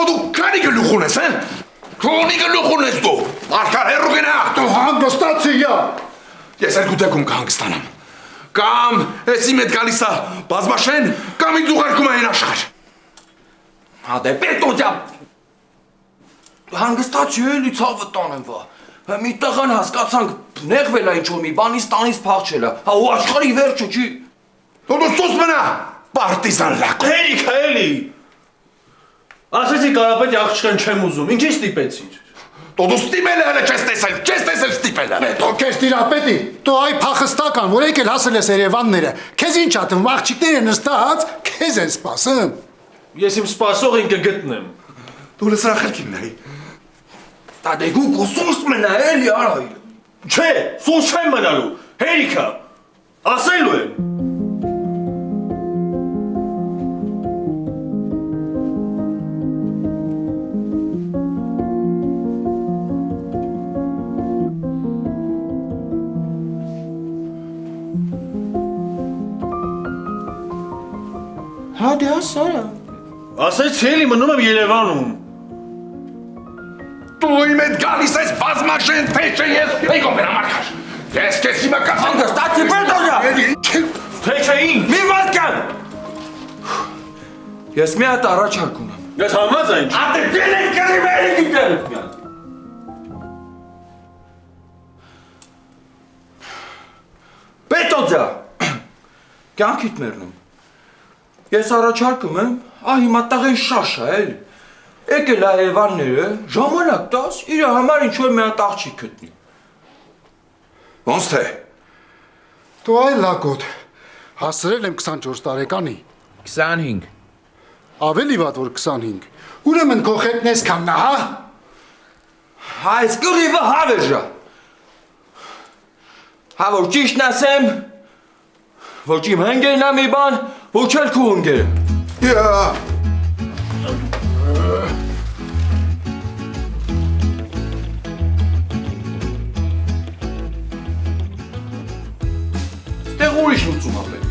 դու քանի գլուխ ունես, հա? Քոնի գլուխ ունես դու։ Արկար հեռու գնա։ Դու հանգստացի յա։ Ես երկու դեպքում կհանգստանամ։ Կամ էսի մետ գալիս է բազմաշեն, կամ ինձ ուղարկում է այն աշխարհ։ Հա դե Պետոջա։ Հանգստացի էլի ցավը տանեմ վա։ Մի տղան հասկացանք նեղվել է ինչ-որ մի բանից տանից փախչել է։ Հա ու աշխարհի վերջը չի։ Դու սուս մնա, պարտիզան լակ։ Հերիք էլի։ Ասեցի կարապետ աղջկան չեմ ուզում, ինչ ստիպեցիր։ Դու ստիպել ես չես տեսել ստիպել ես։ Դու քեզ տիրապետի, դու այ փախստական, որ եկել հասել ես Երևանները։ Քեզ ինչ ատում, աղջիկները նստած, քեզ են սպասում։ Ես իմ սպասողին կգտնեմ։ Դու լսրա խելքին նայ։ Դա դե գուկու սուս մնա էլի արա։ Չէ, սուս չեմ մնալու։ Հերիքա։ Ասելու եմ։ Հա դե ասարա։ Ասեցի էլի մնում եմ Երևանում։ Դու իմ հետ գալիս ես բազմաշեն թեչը ես եկում եմ համակար։ Ես քեզ հիմա կասեմ։ Հանգստացի Պետոջա։ Թեչեին։ Մի վատկան։ Ես մի հատ առաջարկ ունեմ։ Ես համաձայն եմ։ Ատե դերեն կրի վերի դիտել մի հատ։ Պետոջա։ Կյանքիդ մեռնում։ Ես առաջարկում եմ, հիմա տղեն շաշա էլի։ Եկել է Երևանները, ժամանակ տաս, իր համար ինչ-որ մի հատ աղջիկ գտնի։ Ոնց թե։ Դու այ լակոտ, հասրել եմ 24 տարեկանի։ 25։ Ավելի վատ որ 25։ Ուրեմն քո հետն էսքան նա, հա։ Այս կռիվը հավերժա։ Հա որ ճիշտն ասեմ, ոչ իմ հենգերն է մի բան, ոչ էլ քո հենգերը։ Յա։ Ստեղ ուրիշ լուծում ա պետք։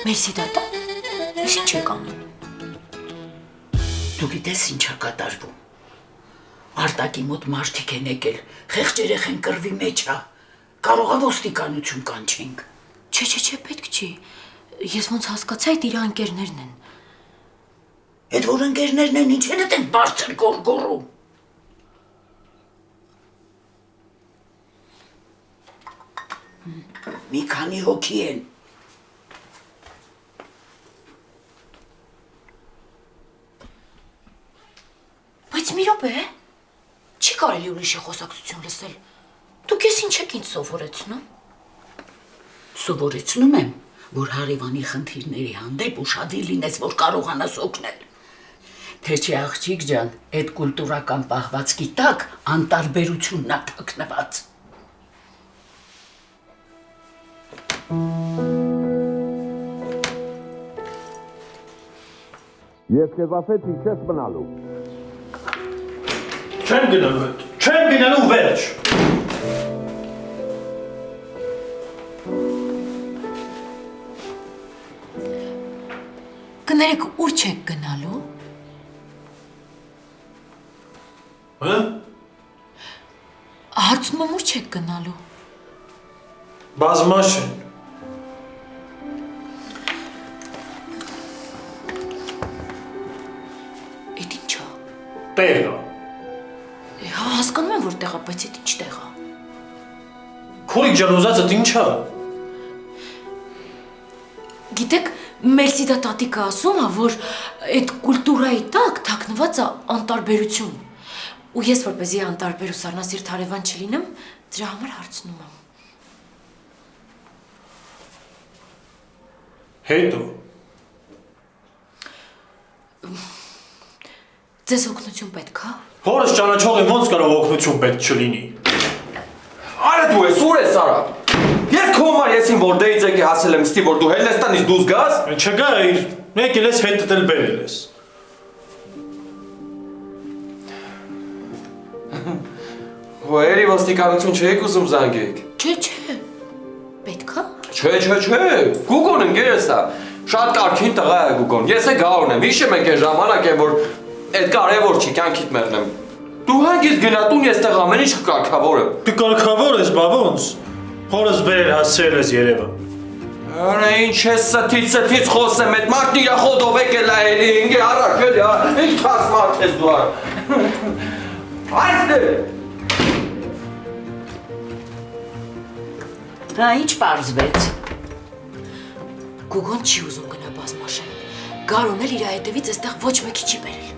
Մերսի դատա, ես ինչ եք անում։ Դու գիտես ինչ ա կատարվում։ Արտակի մոտ մարդիկ են եկել, խեղճ երեխեն կռվի մեջ ա, կարող ա ոստիկանություն կանչենք։ Չէ, պետք չի, ես ոնց հասկացա այդ իր ընկերներն են։ Էդ որ ընկերներն են ինչ են այդենք բարձր գորգորում։ Մի քանի հոգի են։ Բայց մի րոպե, չի կարելի ուրիշի խոսակցություն լսել։ Դուք ես ինչ եք ինձ սովորեցնում։ Սովորեցնում եմ, որ հարևանի խնդիրների հանդեպ ուշադիր լինես, որ կարողանաս օգնել։ Թե չի աղջիկ ջան, այդ կուլտուրական պահվածքի տակ անտարբերությունն ա թաքնված։ Ես քեզ ասեցի չես մնալու։ Չեմ գնալու հետ, չեմ գնալու վերջ։ Կներեք ուր չեք գնալու։ Հա? Հարցնում եմ ուր չեք գնալու։ Բազմաշեն։ Էդ ինչ ա։ Տեղը։ Հա, հասկանում եմ որ տեղա, բայց էդ ինչ տեղ ա։ Քուրիկ ջան ուզածդ ինչ ա։ Գիտեք, Մերսիդա տատիկը ասում ա, որ այդ կուլտուրայի տակ թաքնված ա անտարբերություն։ Ու ես որպեսզի անտարբեր ու սառնասիրտ հարևան չլինեմ, դրա համար հարցնում եմ։ Հետո։ Ձեզ օգնություն պետք ա։ Հորս ճանաչող եմ ոնց կարող օգնություն պետք չլինի։ Արա դու ես, ուր ես արա։ Ես քո մար եսին որ դեից եկի հասել եմ ստի որ դու Հելլեստանից դուրս գաս։ Չգա իր, մեկ էլ ես հետ դել բերել ես։ Հոերի ոստիկանություն չեք ուզում զանգեք։ Չէ, պետքա։ Չէ, Գուգոն ընկերս է։ Շատ կարքին տղա է Գուգոն։ Ես է գարուն եմ, հիշեմ եք այն ժամանակ եմ որ այդ կարևոր չի կյանքիդ մեռնեմ։ Դու հանգիստ գնա տուն ես տեղ ամեն ինչ կարգավորեմ։ Դու կարգավոր ես, բա ոնց։ Հորս բերել հասցրել ես երևը։ Արա ինչ ես ստից խոսեմ, այդ մարդն իրա խոդով եկել է էլի, ինգե առաջ էլի, ինչ քաս մարդ ես դու։ Այստեղ։ Հա, ինչ պարզվեց։ Գուգոն չի ուզում գնա բազմաշեն։ Գարուն էլ իր հետևից այստեղ ոչ մեկի չի բերել։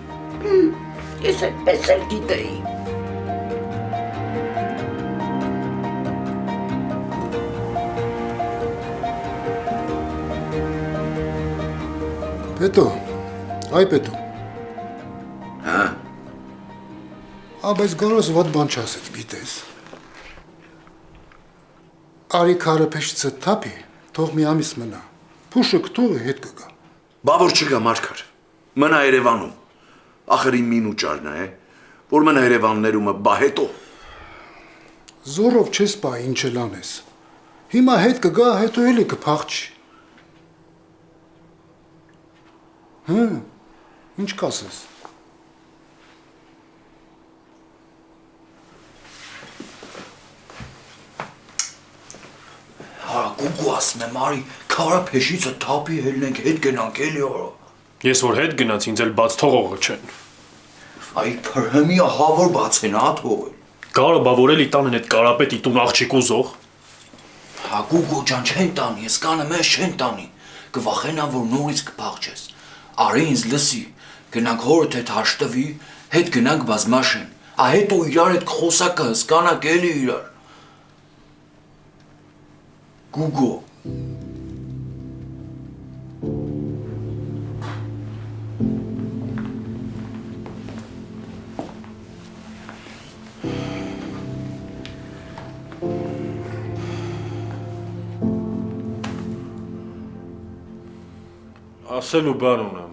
Ես այդպես էլ գիտեի։ Պետո, այ պետո։ Հա։ Բայց գորոս ոտ բան չասեց, գիտես։ Արի քարը փեշիցը թափի, թող մի ամիս մնա։ Փուշը կտողը հետ կգա։ Բա որ չգա Մարգար։ Մնա Երևանում։ Ախր իմ մին ուճարն է, որ մնա Երևաններումը բա հետո։ Զորով չես բա ինչ էլ անես։ Հիմա հետ կգա, հետո էլի կփախչի։ Ինչ կասես։ Հա, Գուգու ասում եմ, արի, քարա փեշիցը թափի հելնենք, հետ գնանք էլի արա։ Ես որ հետ գնաց ինձ էլ բաց թողողը չեն։ Այ փրհմի հավոր բացեն հա թողել։ Գարը բա որ էլի տանեն այդ կարապետի տուն աղջիկ ուզող։ Հա Գուգու ջան չեն տանի, ես կանը մեզ չեն տանի։ Կվախենան որ նորից կփախչես։ Արի ինձ լսի, գնանք հորդ հետ հաշտվի, հետ գնանք բազմաշեն։ Ա հետո իրար հետ խոսակը հսկանակ էլի իրար։ Գուգո։ Ասելու բան ունեմ։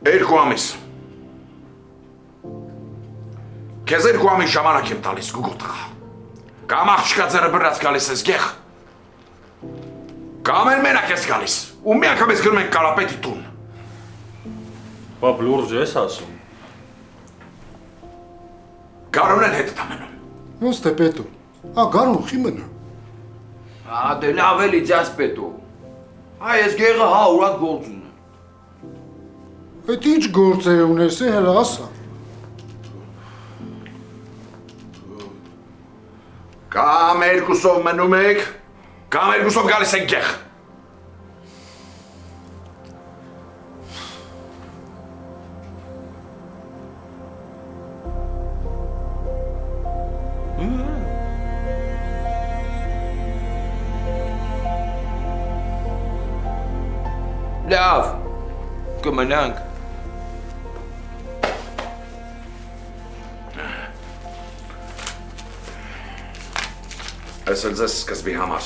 Երկու ամիս։ Քեզ երկու ամիս ժամանակ եմ տալիս Գուգո տղա։ Կամ աղջկա ձերը բռած գալիս ես գեղ։ Կամ էլ մենակ ես գալիս։ Ու մի անգամ ես գնում ենք Կարապետի տուն։ Բա լուրջ ես ասում։ Գարուն էլ հետ տամենում։ Ոնց թե պետո։ Գարուն խի մնա։ Ա դե լավ էլի ձյաս պետո։ Հա ես գեղը հա ուրակ գործ ունեմ։ Այդ ինչ գործ է ունես է հələ ասա։ Կամ երկուսով մնում եք, կամ երկուսով գալիս եք գեղ։ Լավ, կմնանք։ Այս էլ ձեզ սկզբի համար։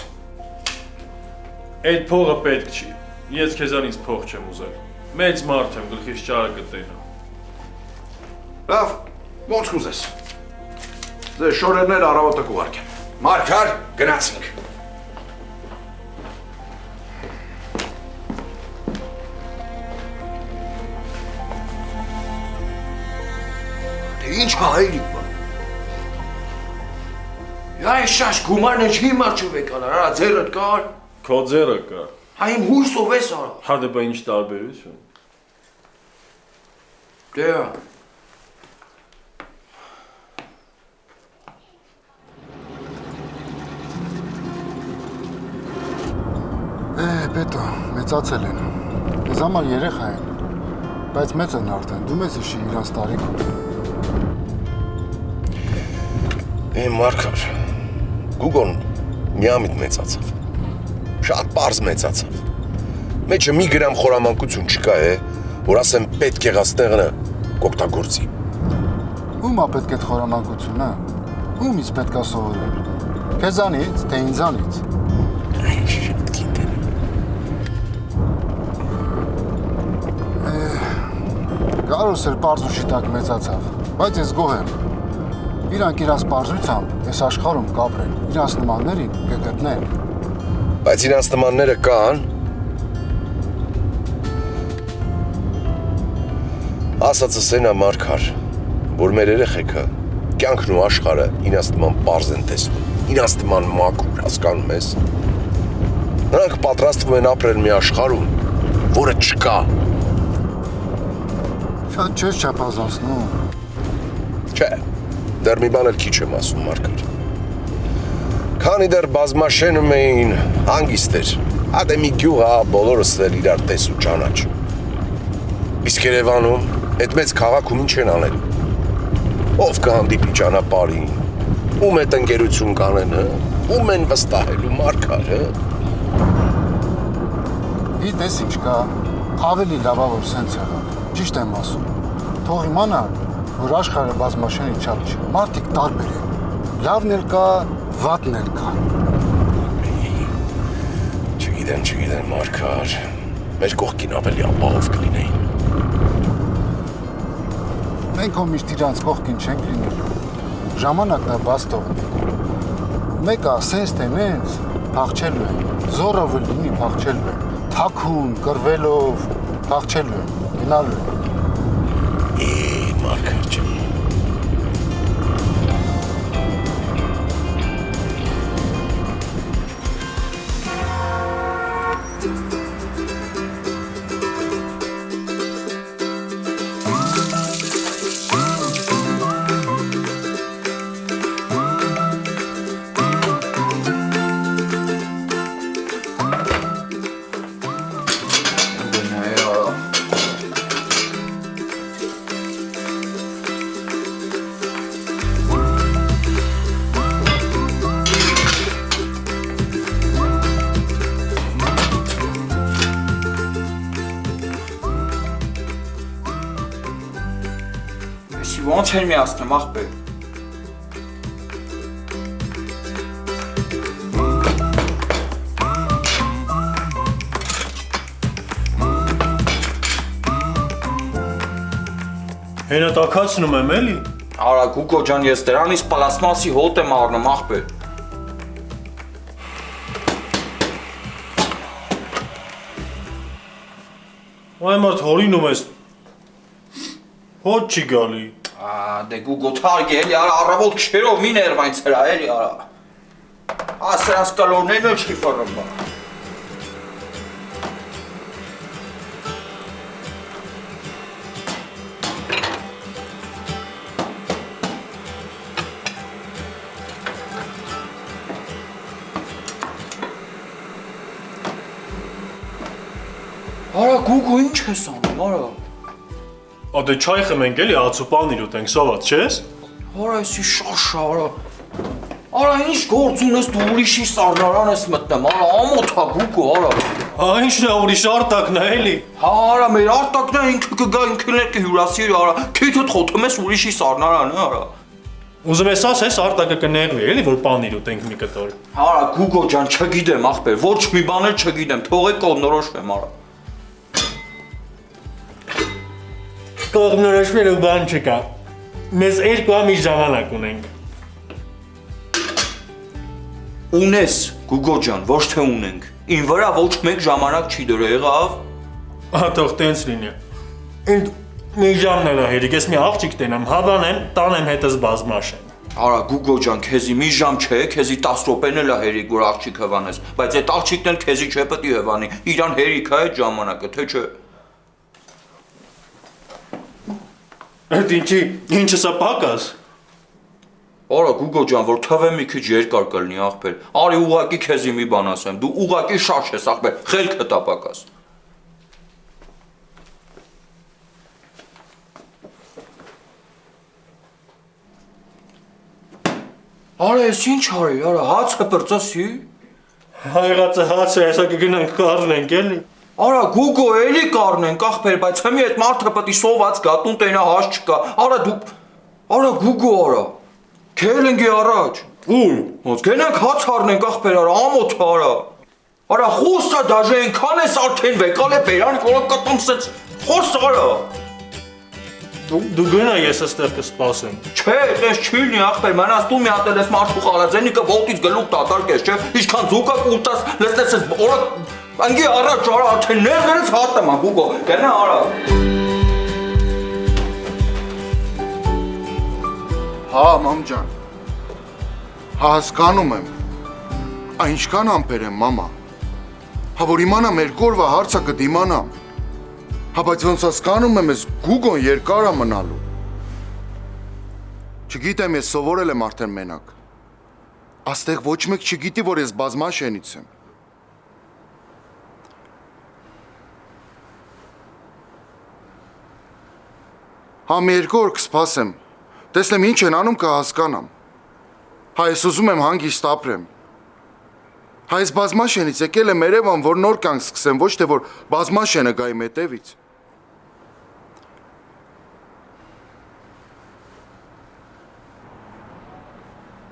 Այդ փողը պետք չի։ Ես քեզանից փող չեմ ուզել։ Մեծ մարդ եմ, գլխիս ճարը կտենա։ Լավ, ոնց կուզես։ Ձեզ շորերներ առավոտը կուղարկեմ։ Մարգար, գնացինք։ Դե ինչ հայրիկ բա։ Այ շաշ գումարն չի մարչով եկալ, արա ձերդ կար։ Քո ձերը կա։ Հա իմ հույսով ես արա։ Հա դե բա ինչ տարբերություն։ Դե։ Պետո, մեծացել են։ Ես համար երեխա են, բայց մեծ են արդեն, դու մեզ իշի իրանց տարիքում։ Մարգար, Գուգոն միամիտ մեծացավ, շատ պարզ մեծացավ, մեջը մի գրամ խորամանկություն չկա է, որ ասեմ պետք եղած տեղը կօգտագործի։ Ում է պետք այդ խորամանկությունը։ Ումից պետք է սովորել։ Քեզանից, թե ինձանից։ Շատ գիտեմ։ Գարուս էլ պարզուշի տակ մեծացավ, բայց ես գոհ եմ։ Իրանք իրանց պարզությամբ այս աշխարհում կապրեն, իրանց նմաններին կգտնեն։ Բայց իրանց նմանները կան։ Ասածս են ամարկար, որ մեր երեխեքը կյանքն ու աշխարհը իրանց նման պարզ են տեսնում, իրանց նման մաքուր, հասկանում ես։ Նրանք պատրաստվում են ապրել մի աշխարհում, որը չկա։ Շատ չես չափազանցնում։ Չէ, դեռ մի բան էլ քիչ եմ ասում, Մարկար։ Քանի դեռ բազմաշենում էին հանգիստ էր, հատե մի գյուղ ա բոլորս էլ իրար տես ու ճանաչ։ Իսկ Երևանում այդ մեծ քաղաքում ինչ են անել։ Ով կհանդիպի ճանապարհին, ում հետ ընկերություն կանեն, ում են վստահելու, Մարկար, Գիտես ինչ կա, ավելի լավ է որ սենց եղավ, ճիշտ եմ ասում։ Թող իմանան, որ աշխարհը բազմաշենի չափ չի, մարդիկ տարբեր են, լավն էլ կա, վատն էլ կա։ Չգիտեմ, Մարկար, մեր կողքին ավելի ապահով կլինեին։ Մենք հո միշտ իրանց կողքին չենք լինելու, ժամանակն է բաց թողնի։ Մեկը սենց թե նենց փախչելու են, զորով էլ լինի փախչելու են, թաքուն, կռվելով, փախչելու են, գնալու են։ Մարկար ջան։ Ոնց են միացնում, աղբեր։ Հենա տակացնում եմ էլի։ Արա Գուգո ջան, ես դրանից պլաստմասի հոտ եմ առնում, աղբեր։ Այ մարդ հորինում ես։ Հոտ չի գալի։ Դե Գուգո թարգ էլի, արա առավոտ քշերով մի ներվայն ծրա էլի, արա։ Ասրանց կալորներն էլ չի ֆռում բա։ Արա Գուգո ինչ ես անում, արա։ Ադե չայ խմենք էլի ացու պանիր ուտենք, սոված չես։ Արա էսի շաշա, արա։ Արա ինչ գործ ունես դու ուրիշի սառնարան ես մտնում, արա ամոթա Գուգո, արա։ Ինչն է ուրիշ արտակն է էլի։ Հա, արա մեր արտակն է ինքը կգա ինքն էլ կհյուրասիրի, արա։ Քեթդ խոթում ես ուրիշի սառնարանը, արա։ Ուզում ես ասես արտակը կներվի էլի որ պանիր ուտենք մի կտոր։ Արա Գուգո ջան, չգիտեմ ախպեր, ոչ մի բան էլ չգիտեմ, թողեք կողմնորոշվեմ, արա։ Կողմնորոշվելու բան չկա։ Մեզ երկու ամիս ժամանակ ունենք։ Ունես, Գուգո ջան, ոչ թե ունենք։ Ին վրա ոչ մեկ ժամանակ չի դրել, եղավ։ Աթող տենց լինի։ Ինձ մի ժամն է հերիք, ես մի աղջիկ տենամ, հավանեմ, տանեմ հետս բազմաշեն։ Արա Գուգո ջան, քեզի մի ժամ չէ, քեզի 10 րոպեն էլ է հերիք, որ աղջիկ հվանես, բայց այդ աղջիկն էլ քեզի չէ պետք է հվանի, իրան հերիք է այդ ժամանակը, թե չէ։ Այդ ինչը սա պակաս։ Արա Գուգո ջան, որ թվը մի քիչ երկար կլինի ախպեր։ Արի ուղակի քեզի մի բան ասեմ, դու ուղակի շաշ ես ախպեր, խելքը տապակաս։ Արա ես ինչ արի, արա հացը պրծասի։ Հայրացը հացը հեսա կգնանք կառնենք էլի։ Արա Գուգո էլի կառնենք ախպեր, բայց հիմա այդ մարդը պետք է սոված գա, տուն տենա հաշ չկա։ Արա Գուգո արա։ Քելենգի առաջ։ Ուր։ Ոնց գնանք հաց առնենք ախպեր արա, ամոթ արա։ Արա խոսա դաժե այնքան էս արդեն վեկալ է բերան, որ կտամ սենց խոս արա։ Դու գնա ես այստեղ կսպասեմ։ Չէ, ես չի լինի ախպեր, մենաս դու մի հատ ես մարդու խալաձենիկը ոտից գլուխ դատարկես, չէ։ Ինչքան զուկա կուտաս, լսես ես օրա անգի առաջ արա, արդեն ներներս հատեմ ա Գուգո, գնա արա։ Հա, մամ ջան։ Հա, հասկանում եմ։ Ինչքան ամպեր եմ, մամա։ Հա, որ իմանամ մեր կորվա հարցը կդիմանամ։ Հա, բայց ոնց հասկանում եմ, ես Գուգոն երկար է մնալու։ Չգիտեմ, ես սովորել եմ արդեն մենակ։ Աստեղ ոչ մեկ չգիտի, որ ես բազմաշենից եմ։ Հա, մի երկու օր կսպասեմ։ Տեսնեմ ինչ են անում կհասկանամ։ Հա, ես ուզում եմ հանգիստ ապրեմ։ Հա, ես բազմաշենից եկել եմ Երևան, որ նոր կյանք սկսեմ, ոչ թե որ բազմաշենը գա իմ հետևից։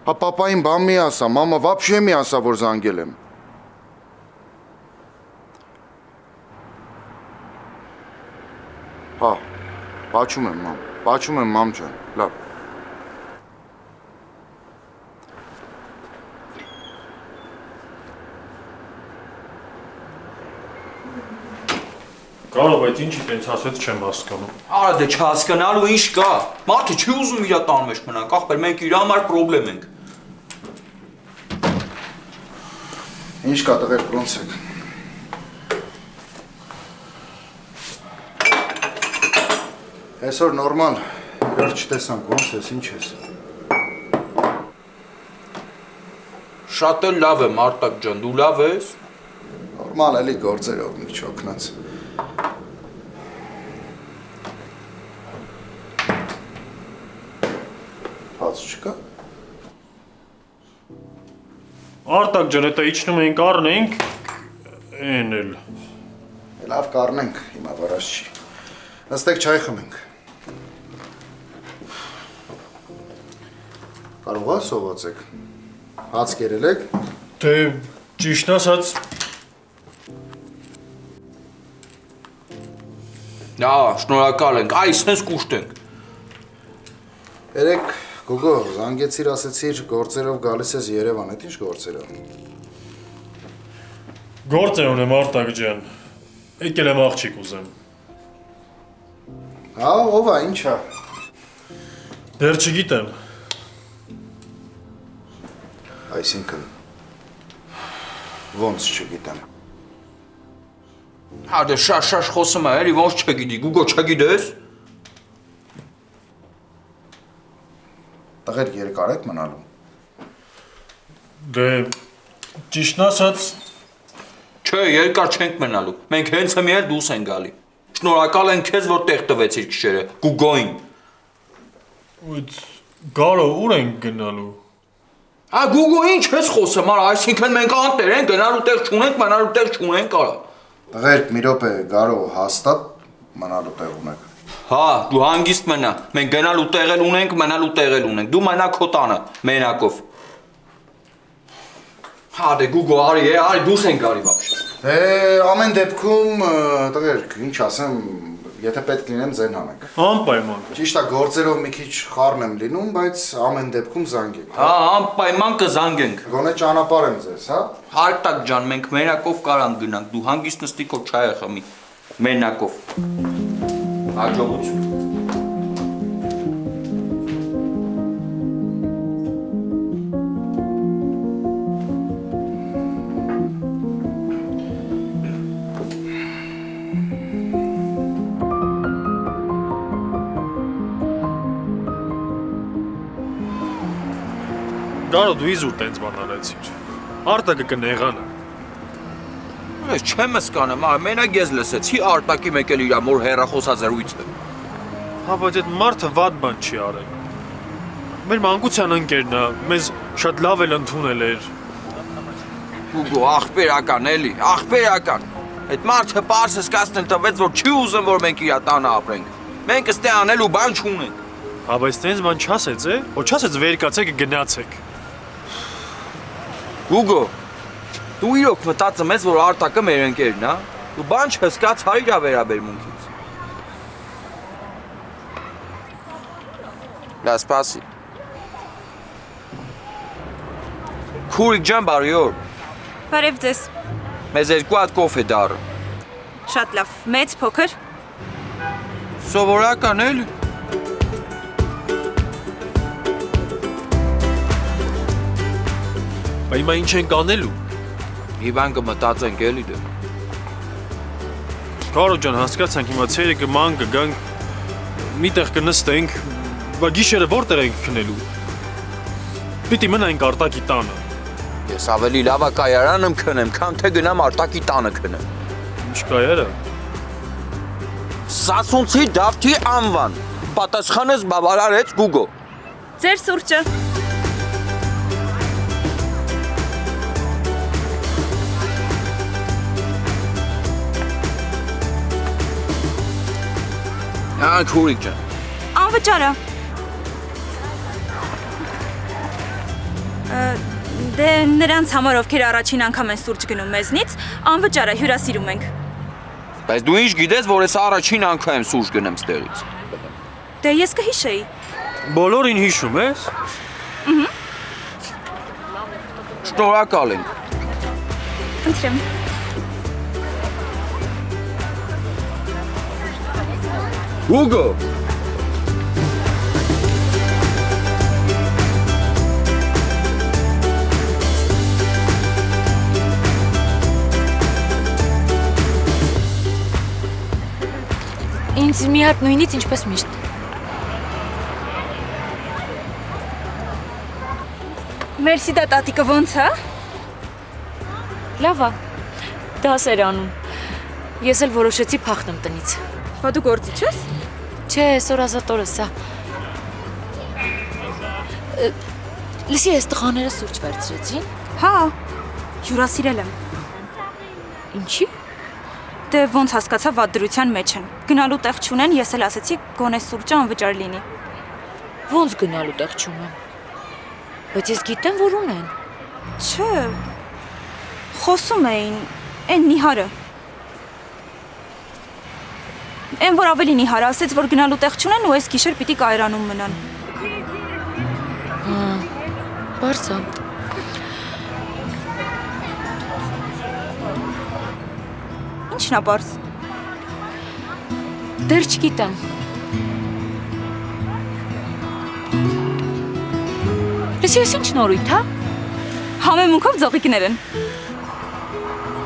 Հա, պապային բան մի ասա, մամա վաբշե մի ասա, որ զանգել եմ։ Հա, պաչում եմ, մամ ջան, լավ։ Կարո, բայց ինչի տենց ասեց չեմ հասկանում։ Արա դե չհասկանալու ինչ կա։ Մարդը չի ուզում իր տան մեջ մնանք, ախպեր մենք իր համար պրոբլեմ ենք։ Ինչ կա տղեր, ոնց եք։ Այսօր նորմալ, իրար չտեսանք, ոնց ես, ինչ ես։ Շատ էլ լավ եմ, Արտակ ջան, դու լավ ես։ Նորմալ էլի գործերով մի չօգնած։ Հաց չկա։ Արտակ ջան, հետո իջնում ենք առնենք, են էլ։ Լավ կառնենք, հիմա վարած չի։ Նստեք չայ խմենք։ Կարող է սովածեք։ Հաց կերել եք։ Դե ճիշտ ասած Դա, շնորհակալ ենք, այ սենց կուշտենք։ Երեք Գուգո, զանգեցիր, ասեցիր, գործերով գալիս ես Երևան, այդ ինչ գործերով։ գործ է ունեմ Արտակ ջան։ Եկել եմ աղջիկ ուզեմ։ Հա, ով է, ինչ է։ Դեռ չգիտեմ։ Այսինքն ոնց չգիտեմ։ Հա դե շաշ խոսում է, էլի ոնց չգիտի, Գուգո չգիտես։ Տղեր երկար եք մնալու։ Դե ճիշտն ասած Չէ, երկար չենք մնալու։ Մենք հենց հիմա էլ դուրս ենք գալի։ Շնորհակալ ենք քեզ, որ տեղ տվեցիր քիշերը, Գուգոին։ Ուց գալո ուր ենք գնալու։ Ա Գուգո ինչ ես խոսում, արա, այսինքն մենք անտեր ենք, գնալու տեղ չունենք, մնալու տեղ չունենք, արա։ Տղեր, մի րոպե, գարո հաստատ մնալու տեղ ունեք։ Հա, դու հանգիստ մնա։ Մենք գնալու տեղ էլ ունենք, մնալու տեղ էլ ունենք։ Դու մնա քո տանը, մենակով։ Հա, դե Գուգո, արի դուրս ենք գալի բաբշե։ Դե ամեն դեպքում, տղեր, ինչ ասեմ, եթե պետք լինեմ ձեն հանեք։ Անպայման։ Ճիշտ է, գործերով մի քիչ խառն եմ լինում, բայց ամեն դեպքում զանգեք։ Հա, անպայման կզանգենք։ Գոնե ճանապարհ եմ ձեզ, հա։ Արտակ ջան, մենք մենակով կարանք գնանք։ Դու հանգիստ նստի քո չայը խմի։ Մենակով։ Հաջողություն։ Գալո դու իզուր տենց բան արեցիր։ Արտակը կնեղանա։ Ես չեմ հասկանում, մենակ ես լսեցի Արտակի մեկ էլ իր մոր հեռախոսազրույցը։ Հա, բայց այդ մարդը վատ բան չի արել։ Մեր մանկության ընկերն է, մեզ շատ լավ էլ ընդունել էր։ Գուգո, աղբերական էլի, աղբերական։ Այդ մարդը պարզ սկացնել տվեց, որ չի ուզում, որ մենք իր տանը ապրենք։ Մենք ստե անելու բան չունենք։ Հա, բայց տենց բան չասեց, է։ Ոչ չասեց վեր կացեք գնացեք։ Գուգո, դու իրոք մտածում ես, որ Արտակը մեր ընկերն է։ Դու բան չհսկացար իր վերաբերմունքից։ Դա սպասի։ Քուրիկ ջան, բարի օր։ Բարև ձեզ։ Մեզ երկու հատ կոֆե դառը։ Շատ լավ։ Մեծ, փոքր։ Սովորական էլի։ Բայց հիմա ինչ ենք անելու։ Իվան կմտածենք էլի դե։ Կարո ջան, հասկացանք հիմա ցերեկը ման կգանք, միտեղ կնստենք, բայց գիշերը որտեղ ենք քնելու։ Պիտի մնանք Արտակի տանը։ Ես ավելի լավ է կայարանում քնեմ, քան թե գնամ Արտակի տանը քնեմ։ Ինչ կայարա։ Սասունցի Դավթի անվան։ Պատասխանս բավարարեց Գուգո։ Ձեր սուրճը։ Քուրիկ ջան։ Անվճարը։ Դե նրանց համար ովքեր առաջին անգամ են սուրճ գնում մեզնից, անվճարը հյուրասիրում ենք։ Բայց դու ինչ գիտես, որ ես առաջին անգամ եմ սուրճ գնեմ ստեղից։ Դե ես կհիշեի։ Բոլորին հիշում ես։ Շնորհակալ ենք։ Ընտրեմ։ Գուգո։ Ինձ մի հատ նույնից ինչպես միշտ։ Մերսի դա տատիկը ոնց է։ Լավ է։ Դասեր անում։ Ես էլ որոշեցի փախնեմ տնից։ Բա դու գործիչ ես։ Չէ, այսօր ազատորս է։ Լսի, այս տղաները սուրճ վերցրեցին։ Հա, հյուրասիրել եմ։ Ինչի։ Դե ոնց հասկացա վատ դրության մեջ են։ Գնալու տեղ չունեն, ես էլ ասեցի գոնե սուրճը անվճար լինի։ Ոնց գնալու տեղ չունեն։ Բայց ես գիտեմ, որ ունեն։ Չէ։ Խոսում էին, այն Նիհարը։ Այն որ ավելի Նիհարը ասեց, որ գնալու տեղ չունեն ու այս գիշեր պիտի կայարանում մնան։ Հա, բարձ է։ Ինչն է բարձ։ Դեռ չգիտեմ։ Լսի, ես ինչ նորույթ, հա։ Համեմունքով ձողիկներ են։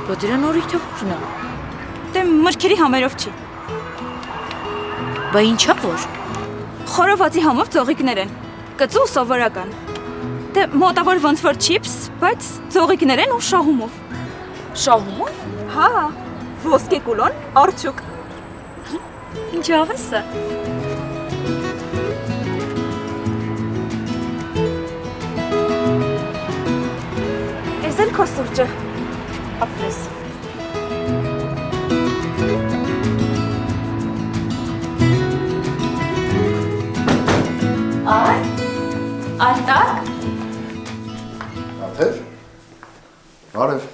Բա դրա նորույթը ո՞րն է։ Դե մրգերի համերով չի։ Բա ինչա որ։ Խորովածի համով ձողիկներ են։ Կծու սովորական։ Դե մոտավոր ոնց որ չիփս, բայց ձողիկներ են ու շահումով։ Շահումով։ Հա, ոսկե կուլոն, արջուկ։ Ինչ ավես է։ Էս էլ քո սուրճը։ Ապրես։ Արտակ։ Աթև։ Բարև։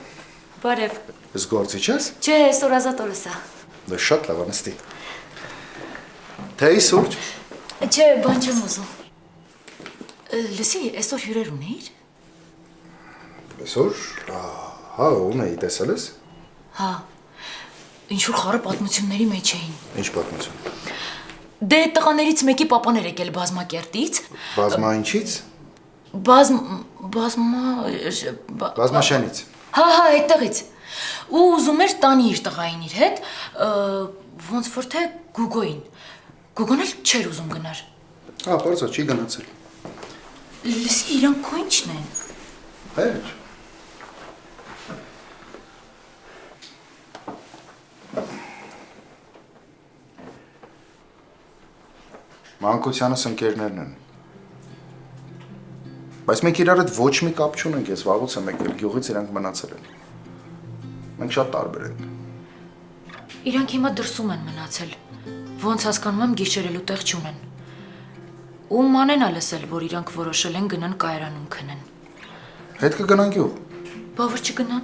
Բարև։ Ես գործիչ ես։ Չէ, այսօր ազատորս է։ Դե շատ լավ անստի։ Թեյ սուրճ։ Չէ, բան չեմ ուզում։ Լսի, այսօր հյուրեր ունեիր։ Այսօր, հա, ունեի, տեսել ես։ Հա։ Ինչ-որ խառը պատմությունների մեջ էին։ Ինչ պատմություն։ Դե տղաներից մեկի պապան էր եկել Բազմակերտից։ Բազմա ինչից։ Բազմաշենից։ Հա, այդտեղից։ Ու ուզում էր տանի իր տղային իր հետ, ոնց որ թե Գուգոին։ Գուգոն էլ չէր ուզում գնար։ Հա, բարձր չի գնացել։ Լսի, իրանք քո ինչն են։ Հեչ։ Մանկությանս ընկերներն են։ Բայց մենք իրար հետ ոչ մի կապ չունենք, ես վաղուց եմ եկել, գյուղից իրանք մնացել են։ Մենք շատ տարբեր ենք։ Իրանք հիմա դրսում են մնացել։ Ոնց հասկանում եմ գիշերելու տեղ չունեն։ Ու մանեն ա լսել, որ իրանք որոշել են գնան կայարանում քնեն։ Հետ կգնան գյուղ։ Բա որ չգնան։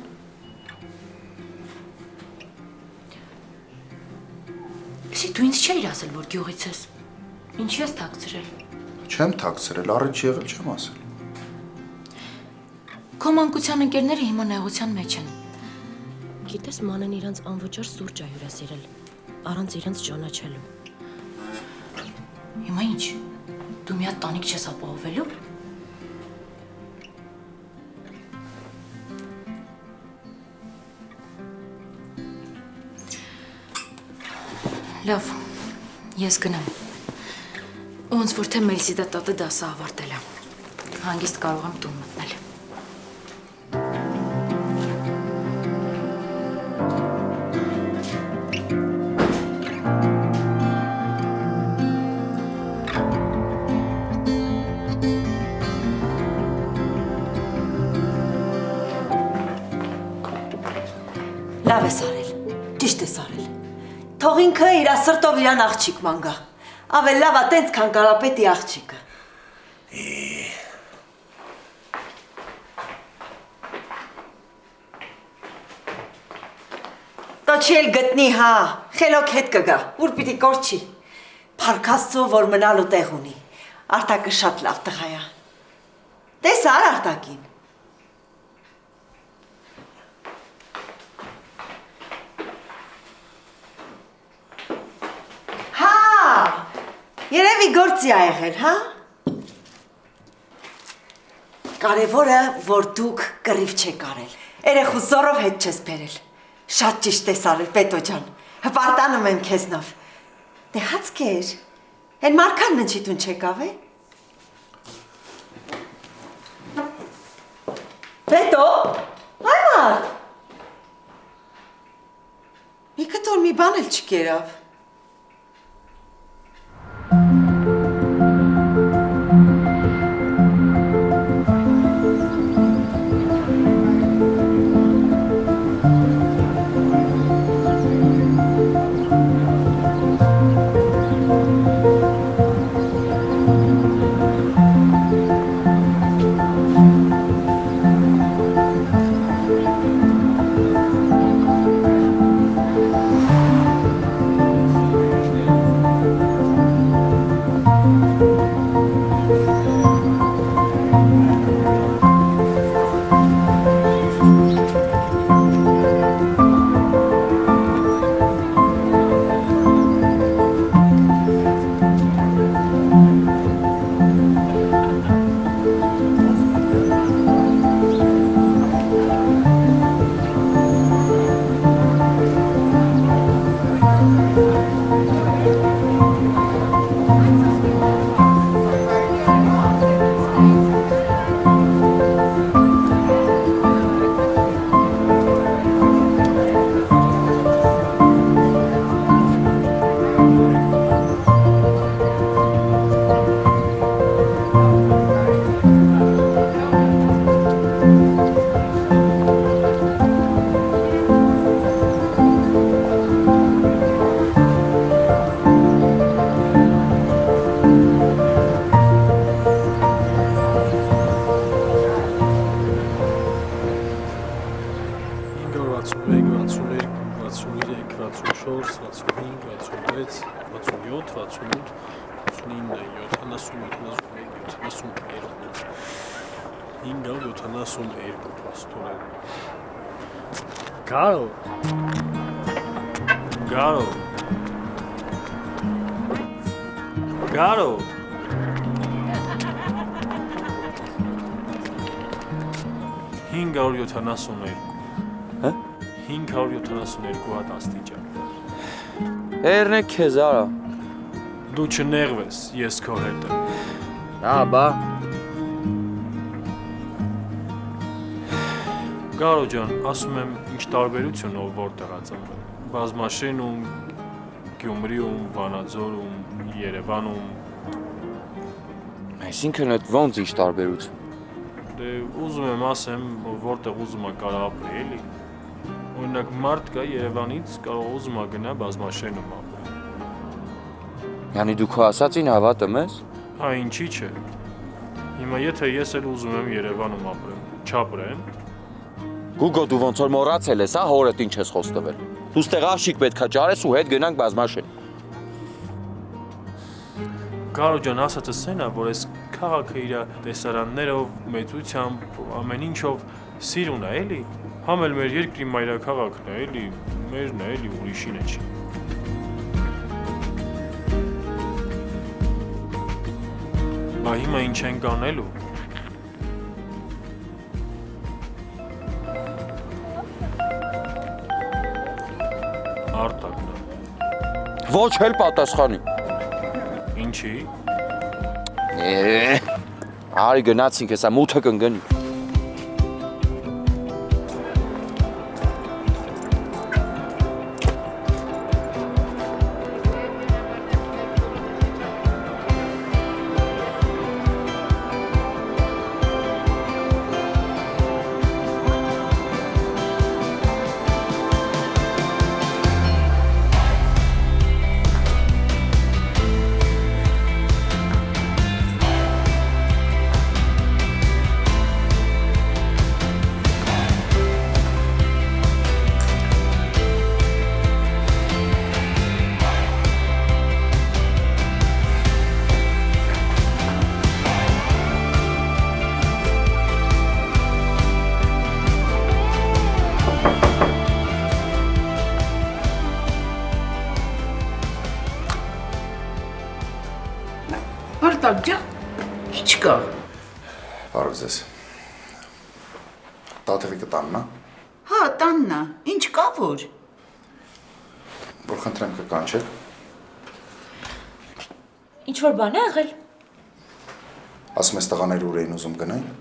Լսի, դու ինձ չէիր ասել, որ գյուղից ես։ Ինչի ես թաքցրել։ Չեմ թաքցրել, առիթ եղել չեմ ասել։ Քո մանկության ընկերները հիմա նեղության մեջ են։ Գիտես, մանեն իրանց անվճար սուրճ ա հյուրասիրել, առանց իրանց ճանաչելու։ Հիմա ինչ։ Դու մի հատ տանիք չես ապահովելու։ Լավ, ես գնամ։ Ոնց որ թե Մելսիդա տատը դասը ավարտել է։ Հանգիստ կարող եմ տուն մտնել։ Լավ ես արել, ճիշտ ես արել։ Թող ինքը իր սրտով իրան աղջիկ ման գա։ Ավել լավ ա տենց, քան Կարապետի աղջիկը։ Դա չի էլ գտնի, հա, խելոք հետ կգա, ուր պիտի կորչի։ Փառք Աստծո, որ մնալու տեղ ունի։ Արտակը շատ լավ տղա ա։ Տես ար Արտակին։ Երևի գործի ա եղել, հա? Կարևորը, որ դուք կռիվ չեք արել, երեխու զորով հետ չես բերել, շատ ճիշտ ես արել, Պետո ջան, հպարտանում եմ քեզնով, դե հաց կեր, են Մարգարն ընչի տուն չեկավ է? Պետո, այ Մարդ, մի կտոր մի բան էլ չկերավ, Carl. Carl. Carl. Հինգ 572 Հա? 572 հատ աստիճան։ Էրնե քեզ արա։ Դու չներվես, ես քո հետ եմ։ Հա, բա։ Գարո ջան, ասում եմ, ինչ տարբերություն ով որտեղ ա ծնվել։ Բազմաշենում, Գյումրիում, Վանաձորում, Երևանում։ Այսինքն այդ ոնց ինչ տարբերություն։ Դե ուզում եմ ասեմ, որտեղ ուզում ա կարող ապրի, էլի։ Օրինակ մարդ կա Երևանից կարող ուզում է գնա բազմաշենում ապրել։ Յանի դու քո ասածին հավատում ես։ Հա ինչի՞ չէ։ Հիմա եթե ես էլ ուզում եմ Երևանում ապրեմ, չապրեմ։ Գուգո դու ոնց որ մոռացել ես, հա, հորդ ինչ ես խոս տվել։ Դու ստեղ աղջիկ պետքա ճարես ու հետ գնանք բազմաշեն։ Կարո ջան, ասածը սեն է, որ այս քաղաքը իր տեսարաններով, մեծությամբ, ամեն ինչով սիրուն է, էլի։ Համ էլ մեր երկրի մայրաքաղաքն է, էլի, մերն է, էլի, ուրիշին է չի։ Բա հիմա ինչ ենք անելու։ Արտակն է։ Ոչ էլ պատասխանի։ Ինչի։ Արի գնացինք, հեսա մութը կընգնի։ Արտակ ջան, ինչ կա։ Բարև ձեզ։ Տաթևիկը տանն է։ Հա, տաննա, ինչ կա որ։ Որ խնդրեմ կկանչեք։ Ինչ որ բան է եղել։ Ասում ես տղաները ուր էին ուզում գնային։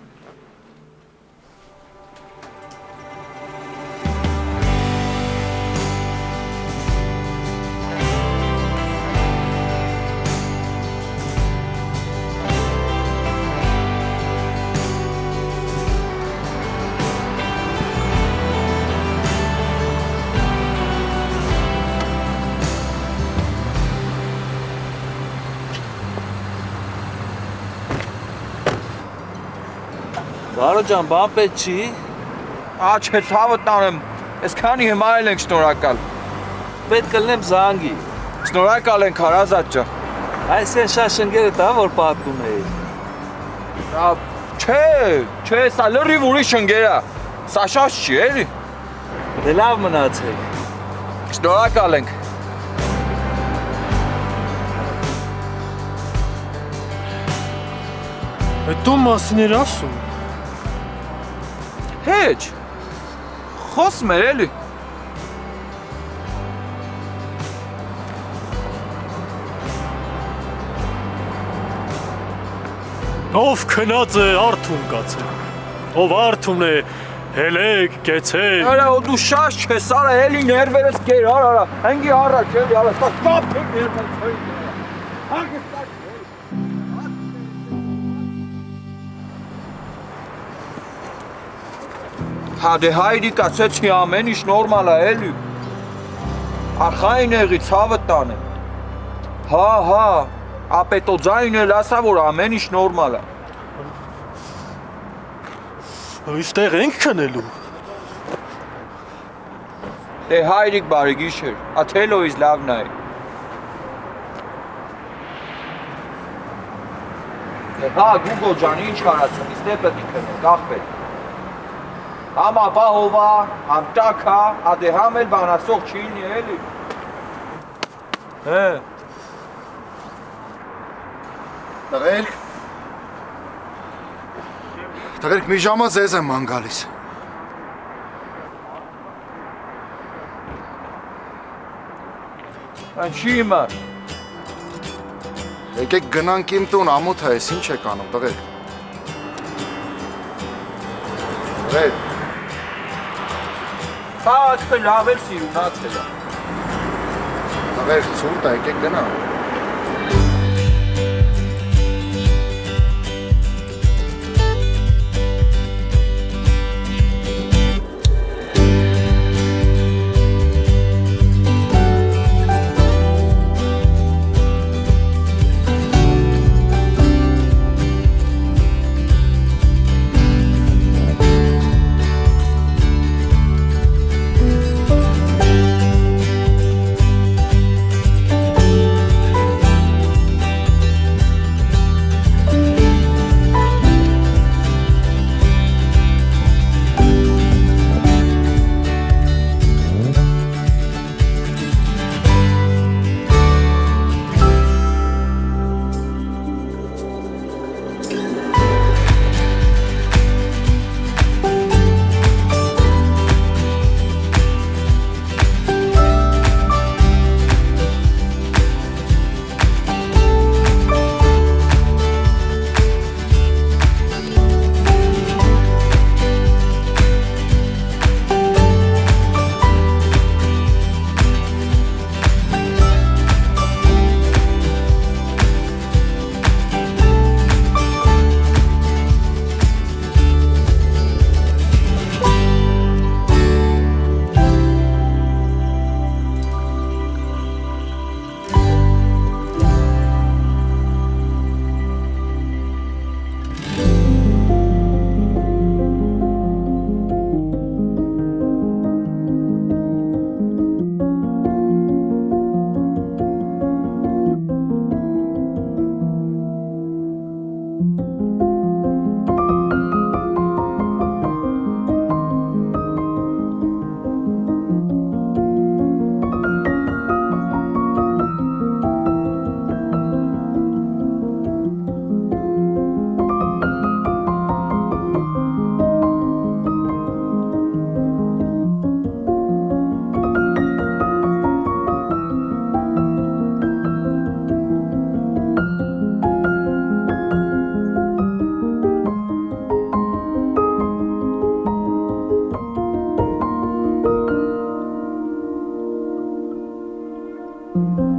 Բարո ջան, բան պետք չի։ Աչ է ցավը տանեմ։ Այսքանի հիմա էլ ենք շնորհակալ։ Պետք է լինեմ զանգի։ Շնորհակալ ենք հարազատ ջան։ Այս է շատ շնգերը տա որ պատմում էի։ Չէ, սա լրիվ ուրիշ շնգեր է։ Սա շատ չի, էլի։ Դե լավ մնացեք։ Շնորհակալ ենք։ Այդ տուն մասին էր ասում։ Հեչ, խոսում էր էլի։ Ով քնած է արթուն կացե, ով արթուն է հելեք, կեցեք։ Արա դու շաշ չես, արա էլի ներվերս կեր, արա, հենգի առաջ էլի, արա, ստա կապ եք ներվերս Հա դե հայրի կացեցի ամեն ինչ նորմալ է էլի։ Արխային եղի ցավը տանը։ Հա, ապետո ձայնն էլ ասա որ ամեն ինչ նորմալ է։ Այստեղ ենք քնելու։ Դե հայրիկ բարի գիշեր, աթելոյից լավն է։ Հա Գուգո ջան, ինչ կարացում, իստե պետք է քնենք, աղբետ։ Համ ապահովա, համ տակա, ադե համ էլ բանասող չի լինի էլի։ Հե։ Տղերք մի ժամը ձեզ եմ ման գալիս։ Այն չի իմը։ Եկեք գնանք իմ տուն, ամոթ է ես, ինչ եք անում, տղերք։ Տղերք։ Քաղաքը լավ էլ սիրունացել է։ Տղերք, ցուրտ է, եկեք գնանք։ Ա